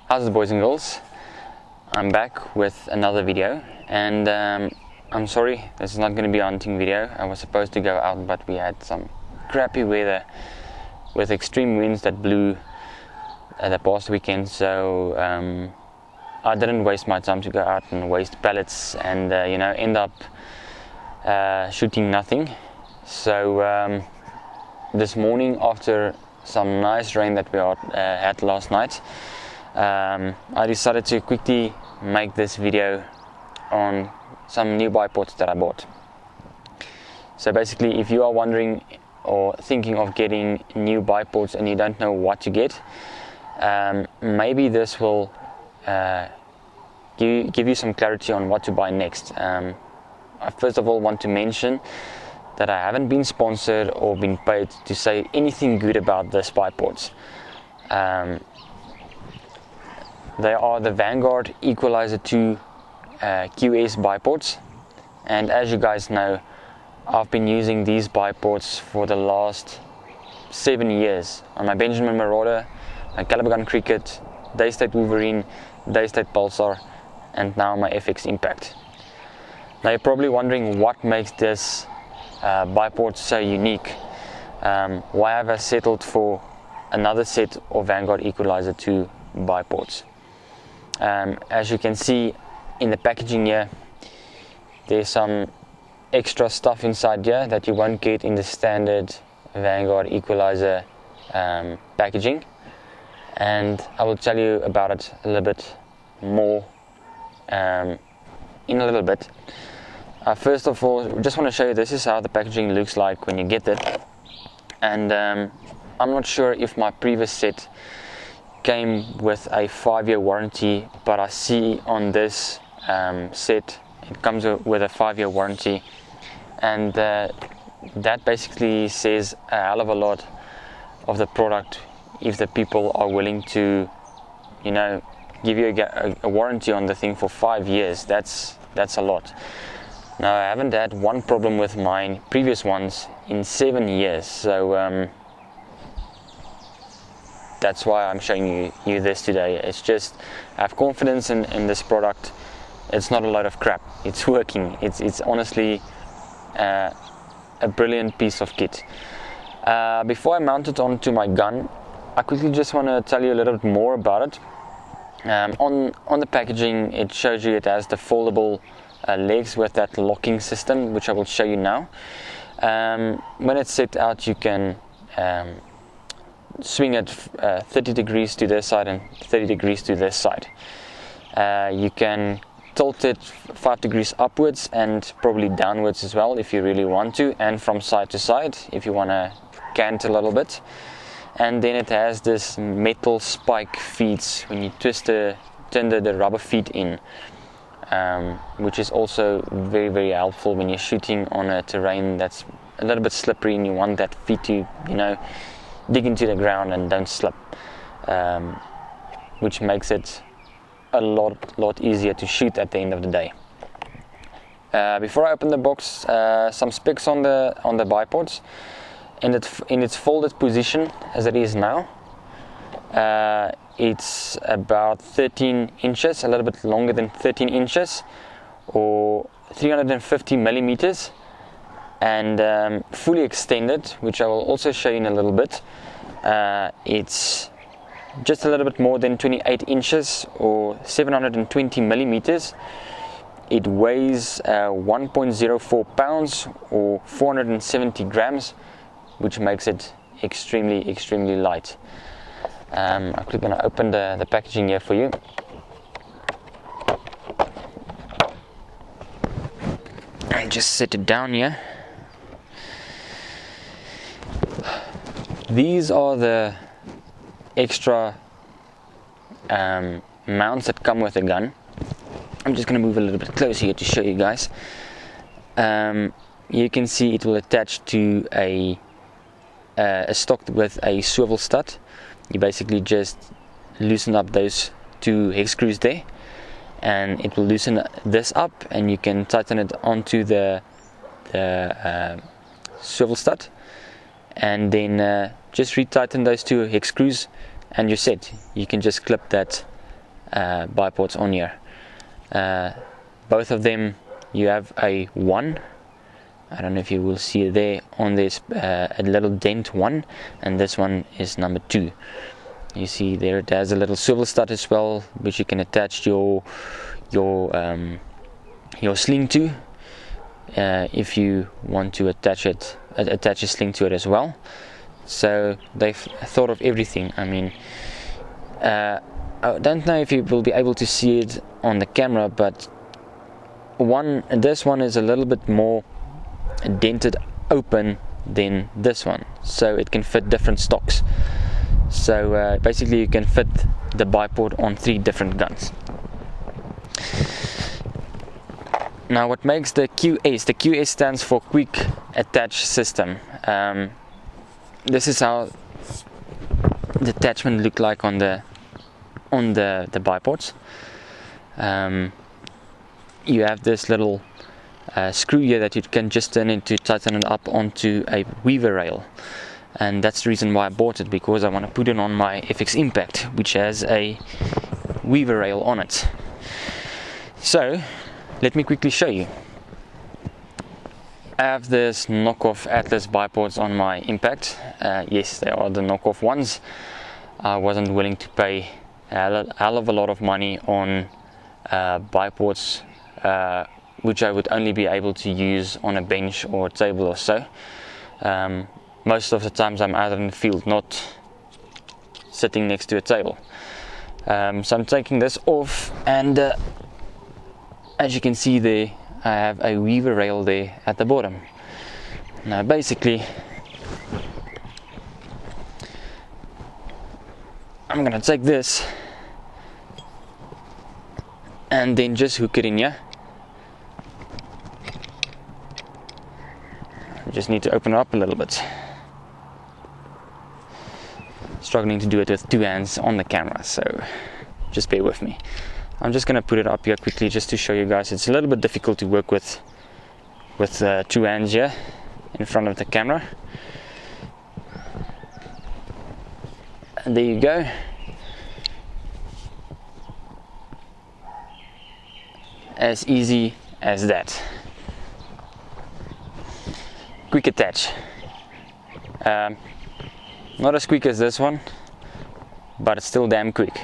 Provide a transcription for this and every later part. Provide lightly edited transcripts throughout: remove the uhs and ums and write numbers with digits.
How's it, boys and girls? I'm back with another video, and I'm sorry this is not going to be a hunting video. I was supposed to go out, but we had some crappy weather with extreme winds that blew the past weekend, so I didn't waste my time to go out and waste pellets and end up shooting nothing. So this morning, after some nice rain that we had last night, I decided to quickly make this video on some new bipods that I bought. So basically, if you are wondering or thinking of getting new bipods and you don't know what to get, maybe this will give you some clarity on what to buy next. I first of all want to mention that I haven't been sponsored or been paid to say anything good about this bipods. They are the Vanguard Equalizer 2 QS bipods, and as you guys know, I've been using these bipods for the last 7 years on my Benjamin Marauder, my Caliber Gun Cricket, Daystate Wolverine, Daystate Pulsar, and now my FX Impact. Now you're probably wondering what makes this bipod so unique. Why have I settled for another set of Vanguard Equalizer 2 bipods? As you can see in the packaging here, there's some extra stuff inside here that you won't get in the standard Vanguard Equalizer packaging, and I will tell you about it a little bit more in a little bit. First of all, just want to show you this is how the packaging looks like when you get it, and I'm not sure if my previous set came with a 5-year warranty, but I see on this set it comes with a 5-year warranty, and that basically says a hell of a lot of the product if the people are willing to give you a warranty on the thing for 5 years. That's a lot. Now, I haven't had one problem with my previous ones in 7 years, so that's why I'm showing you this today. It's just, I have confidence in this product. It's not a lot of crap. It's working. It's honestly a brilliant piece of kit. Before I mount it onto my gun, I quickly just want to tell you a little bit more about it. On the packaging, it shows you it has the foldable legs with that locking system, which I will show you now. When it's set out, you can swing it 30 degrees to this side and 30 degrees to this side. You can tilt it 5 degrees upwards and probably downwards as well if you really want to, and from side to side if you want to cant a little bit. And then it has this metal spike feeds when you turn the rubber feet in, which is also very, very helpful when you're shooting on a terrain that's a little bit slippery and you want that feet to dig into the ground and don't slip, which makes it a lot easier to shoot at the end of the day. Before I open the box, some specs on the bipods. In its folded position as it is now, it's about 13 inches, a little bit longer than 13 inches, or 350 millimeters, and fully extended, which I will also show you in a little bit. It's just a little bit more than 28 inches or 720 millimeters. It weighs 1.04 pounds or 470 grams, which makes it extremely light. I'm quickly going to open the packaging here for you. And just set it down here. These are the extra mounts that come with the gun. I'm just going to move a little bit closer here to show you guys. You can see it will attach to a stock with a swivel stud. You basically just loosen up those 2 hex screws there, and it will loosen this up, and you can tighten it onto the swivel stud, and then just retighten those 2 hex screws and you're set. You can just clip that bipods on here. Both of them, you have a 1. I don't know if you will see it there on this a little dent 1, and this one is number 2. You see there it has a little swivel stud as well, which you can attach your sling to, if you want to attach a sling to it as well. So they've thought of everything. I mean, I don't know if you will be able to see it on the camera, but this one is a little bit more dented open than this one, so it can fit different stocks. So basically you can fit the bipod on 3 different guns. Now what makes the QS stands for Quick Attach System. This is how the attachment look like on the bipods. You have this little screw here that you can just tighten it up onto a weaver rail, and that's the reason why I bought it, because I want to put it on my FX Impact, which has a weaver rail on it. So let me quickly show you. I have this knockoff Atlas bipods on my Impact. Yes, they are the knockoff ones. I wasn't willing to pay a hell of a lot of money on bipods which I would only be able to use on a bench or a table or so. Most of the times I'm out in the field, not sitting next to a table. So I'm taking this off, and as you can see there, I have a weaver rail there at the bottom. Now basically I'm gonna take this and then just hook it in here. I just need to open it up a little bit. Struggling to do it with 2 hands on the camera, so just bear with me. I'm just going to put it up here quickly just to show you guys. It's a little bit difficult to work with 2 hands here in front of the camera. And there you go. As easy as that. Quick attach. Not as quick as this one, but it's still damn quick.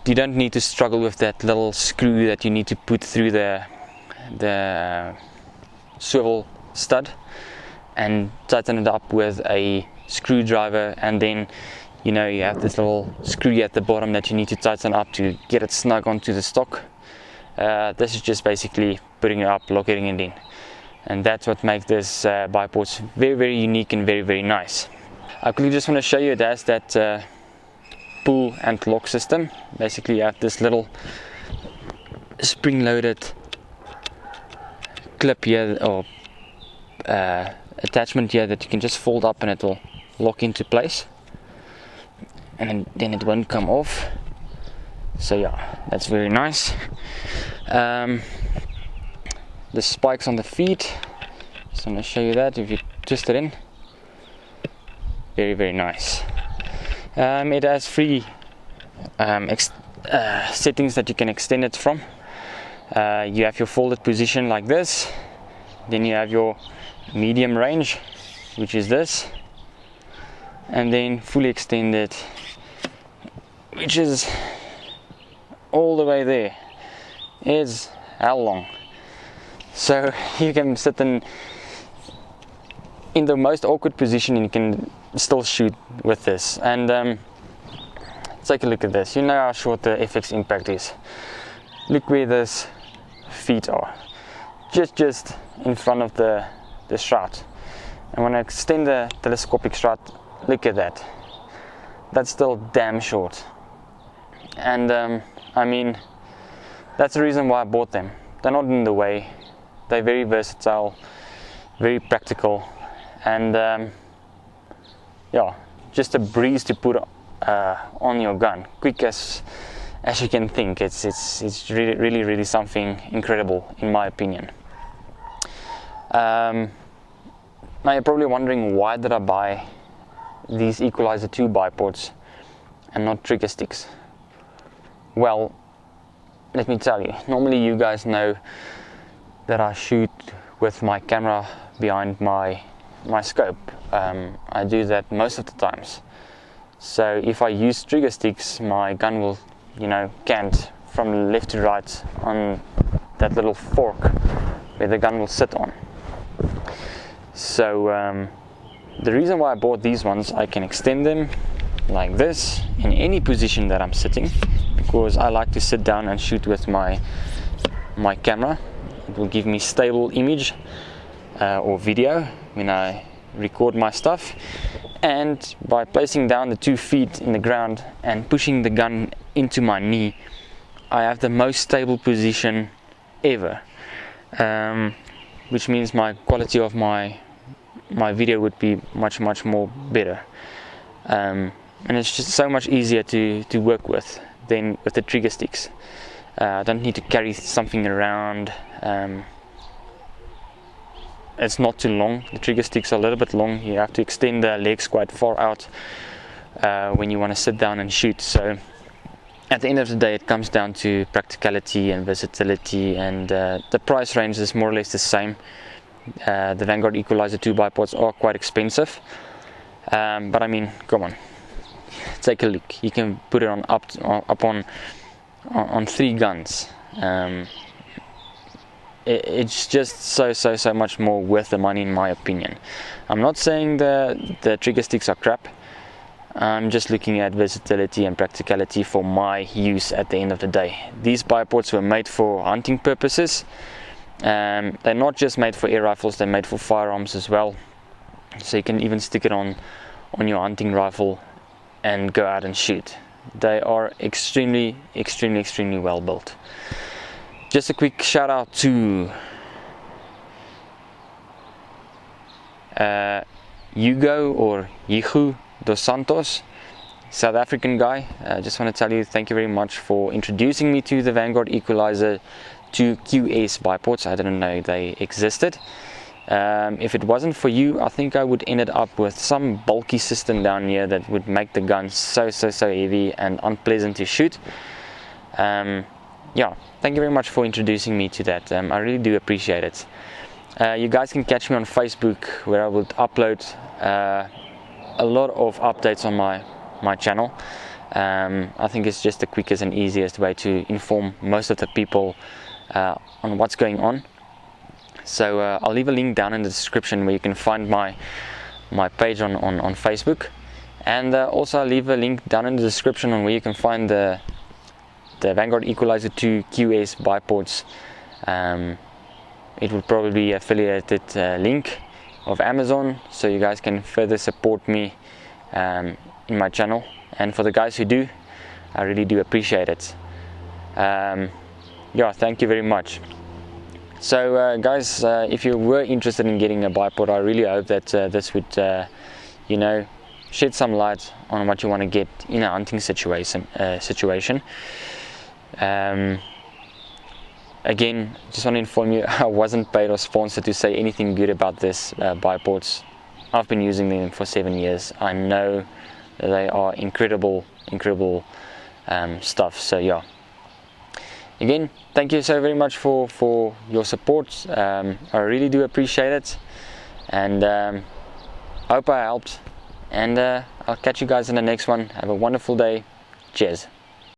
You don't need to struggle with that little screw that you need to put through the swivel stud and tighten it up with a screwdriver, and then you have this little screw at the bottom that you need to tighten up to get it snug onto the stock. This is just basically putting it up, locking it in, and that's what makes this bipods very, very unique and very, very nice. I quickly just want to show you it has that pull and lock system. Basically you have this little spring-loaded clip here, or attachment here, that you can just fold up and it will lock into place, and then it won't come off. So yeah, that's very nice. The spikes on the feet, just want to show you that. If you twist it in, very, very nice. It has 3 settings that you can extend it from. You have your folded position like this, then you have your medium range, which is this, and then fully extended, which is all the way there. It's how long? So you can sit in the most awkward position and you can still shoot with this. And take a look at this. You know how short the FX Impact is. Look where those feet are, just in front of the shroud. And when I extend the telescopic shroud, look at that. That's still damn short. And I mean, that's the reason why I bought them. They're not in the way. They're very versatile, very practical, and yeah, just a breeze to put on your gun, quick as you can think. It's really something incredible, in my opinion. Now you're probably wondering, why did I buy these Equalizer 2 bipods? and not trigger sticks? Well, let me tell you, normally you guys know that I shoot with my camera behind my scope. I do that most of the times. So if I use trigger sticks, my gun will, cant from left to right on that little fork where the gun will sit on. So the reason why I bought these ones, I can extend them like this in any position that I'm sitting, because I like to sit down and shoot with my camera. It will give me stable image or video when I record my stuff. And by placing down the 2 feet in the ground and pushing the gun into my knee, I have the most stable position ever, which means my quality of my video would be much more better, and it's just so much easier to work with than with the trigger sticks. I don't need to carry something around. It's not too long. The trigger sticks are a little bit long. You have to extend the legs quite far out when you want to sit down and shoot. So at the end of the day, it comes down to practicality and versatility, and the price range is more or less the same. The Vanguard Equalizer 2 bipods are quite expensive, but I mean, come on, take a look. You can put it on up on 3 guns. It's just so much more worth the money, in my opinion. I'm not saying the trigger sticks are crap. I'm just looking at versatility and practicality for my use at the end of the day. These bipods were made for hunting purposes. They're not just made for air rifles, they're made for firearms as well. So you can even stick it on your hunting rifle and go out and shoot. They are extremely well built. Just a quick shout out to Hugo or Yihu dos Santos, South African guy. I just want to tell you, thank you very much for introducing me to the Vanguard Equalizer 2 QS bipods. I didn't know they existed. If it wasn't for you, I think I would ended up with some bulky system down here that would make the gun so heavy and unpleasant to shoot. Yeah, thank you very much for introducing me to that. I really do appreciate it. You guys can catch me on Facebook, where I would upload a lot of updates on my channel. I think it's just the quickest and easiest way to inform most of the people on what's going on. So I'll leave a link down in the description where you can find my page on Facebook, and also I'll leave a link down in the description on where you can find the Vanguard Equalizer 2 QS bipods. It will probably be affiliated link of Amazon, so you guys can further support me in my channel. And for the guys who do, I really do appreciate it. Yeah, thank you very much. So guys, if you were interested in getting a bipod, I really hope that this would shed some light on what you want to get in a hunting situation. Again, just want to inform you, I wasn't paid or sponsored to say anything good about this bipods. I've been using them for 7 years. I know they are incredible stuff. So yeah, again, thank you so very much for your support. I really do appreciate it, and I hope I helped, and I'll catch you guys in the next one. Have a wonderful day. Cheers.